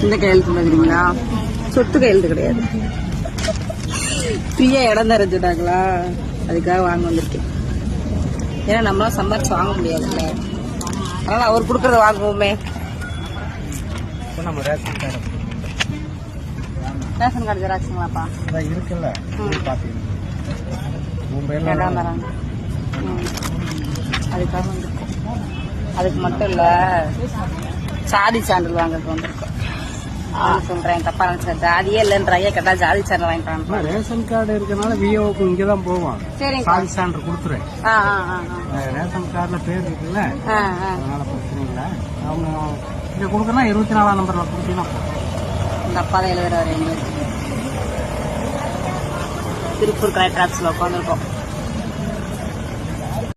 இந்த கையெழுத்து தெரியுங்களா? சொத்து கையெழுத்து கிடையாது, ஃப்ரீயா இடம் தர சொன்னாங்களா, அதுக்காக வாங்க வந்திருக்கேன். ஏன்னா நம்மளாம் சம்பாரிச்சு வாங்க முடியாதுல்ல, அதனால அவர் கொடுக்கறத வாங்குவோமே. ரேஷன் கார்டு ஜெராக்ஸுங்களாப்பா இருக்குல்ல, இடம் தராங்க, அதுக்காக வந்திருக்கோம். அதுக்கு மட்டும் இல்ல, சாதி சான்றிதழ் வாங்கறதுக்கு வந்திருக்கோம். சொல்றேன், தப்பா நினைச்சேன். ஜாதியே இல்லைன்றாங்க, கேட்டா ஜாதி சான்றிதழ் வாங்கிட்டாங்க. ரேஷன் கார்டு இருக்கனால விஓக்கு இங்கதான் போவோம். சரிங்க, சாதி சான்று கொடுத்துறேன். ரேஷன் கார்டுல பேர் இருக்குல்ல, அதனால பிரச்சனை இல்லை. அவங்க இங்க கொடுக்கறனா 24ஆம் நம்பர்ல கொடுத்தீங்கன்னா இந்த அப்பா தான் எழுதுறாரு. திருப்பூர் கலெக்டர் ஆஃபீஸ்ல உட்காந்துருக்கோம்.